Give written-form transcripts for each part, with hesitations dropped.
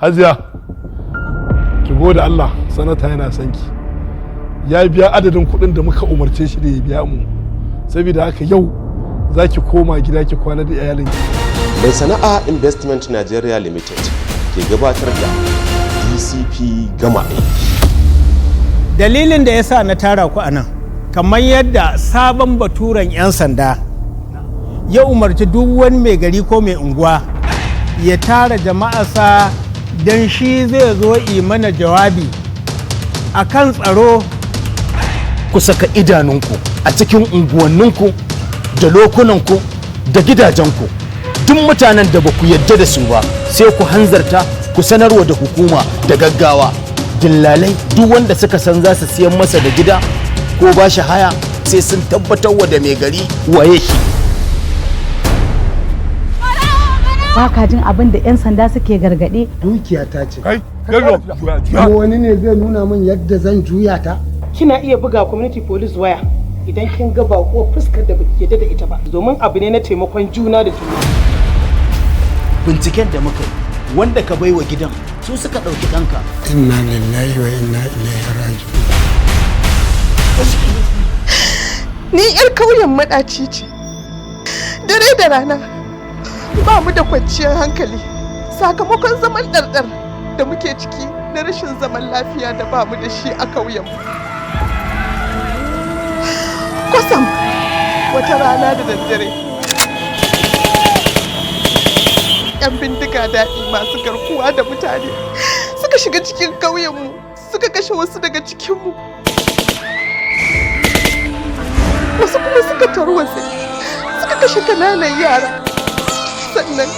Hajiya, ki gode Allah, sanata yana son ki. Ya biya adadin kuɗin da muka umarce shi da ya biya mu. Saboda haka yau za ki koma gida ki kwana da iyalinki. Mai sana'a Investment Nigeria Limited ke gabatar da DCP gama aiki. Dalilin da ya sa na tara ku a nan, kamar yadda sabon baturen 'yan sanda ya umarci duk wani mai gari ko mai unguwa ya tara jama'arsa don shi zai zo yi mana jawabi a kan tsaro. Ku saka idanunku a cikin unguwanninku da lokunanku da gidajenku. Duk mutanen da ba ku yadda da su ba sai ku hanzarta ku sanarwa da hukuma da gaggawa. Dillalai duk wanda suka san za su siyan masa da gida ko ba shi haya sai sun tabbatar wa da mai gari waye shi. Ba ka jin abin da 'yan sanda suke gargaɗe? Dukiya ta ce. Kai, wani ne zai nuna min yadda zan juya ta? Kina iya buga community police waya idan kin ga bako fuskar da baki yadda da ita ba, domin abu ne na taimakon juna da juna. Binciken da muka yi wanda ka baiwa gidan su suka ɗauki ɗanka. Inna lillahi wa inna ilaihi raji'un. Ni 'yar kauyen maɗaci ce. Dare da rana ba mu da kwanciyar hankali sakamakon zaman ɗarɗar da muke ciki na rashin zaman lafiya da ba mu da shi a kauyenmu. Kwasam wata rana da daddare 'yan bindiga daɗi masu garkuwa da mutane suka shiga cikin kauyenmu suka kashe wasu daga cikinmu, wasu kuma suka tarwatse suka kashe kananan yara, sannan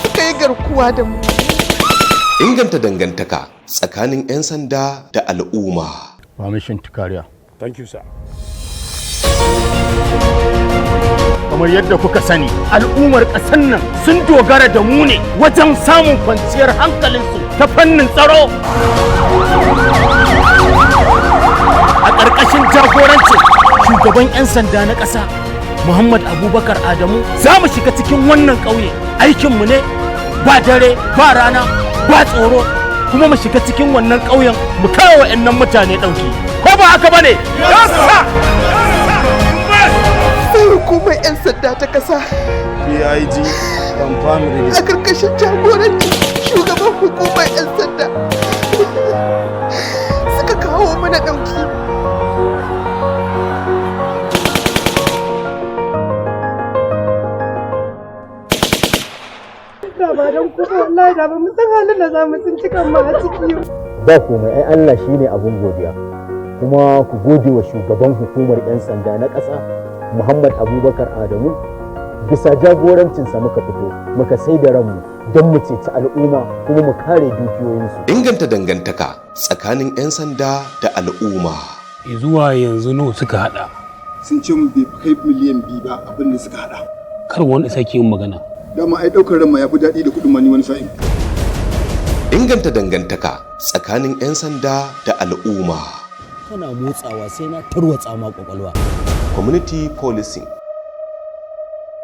suka yi garkuwa da mu. Inganta dangantaka tsakanin 'yan sanda da al'umma. Permission to carry. Thank you, sir. Kamar yadda kuka sani, al'ummar ƙasar nan sun dogara da mu ne wajen samun kwanciyar hankalinsu ta fannin tsaro. A ƙarƙashin jagorancin shugaban 'yan sanda na ƙasa, Muhammad Abubakar Adamu, za mu shiga cikin wannan ƙauye. Aikinmu ne ba dare ba rana ba tsoro, kuma mu shiga cikin wannan ƙauyen mu kawo wa'annan mutane ɗauki. Ko ba haka ba ne? Sai hukumar 'yan sanda ta ƙasa PIG Family a ƙarƙashin jagorancin shugaban hukumar 'yan sanda suka kawo mana ɗauki. Ba don kuma wallahi da ba mu san halin da za mu tsinci kanmu a ciki. ba komai, ai Allah shine abun godiya, kuma ku gode wa shugaban hukumar 'yan sanda na ƙasa Muhammad Abubakar Adamu. Bisa jagorancinsa muka fito muka sai da ranmu don mu ceci al'umma kuma mu kare dukiyoyinsu. Inganta dangantaka tsakanin 'yan sanda da al'umma. Zuwa yanzu nawa suka hada? Sun ce mu bai kai miliyan 2 ba abin da suka hada. Kar wani sake yin magana. Dama ai daukar ran ma yafi daɗi da kuɗin mani wani sa'in. Inganta dangantaka tsakanin 'yan sanda da al'umma. Kana motsawa sai na tarwatsa ma kwakwalwa. Community policing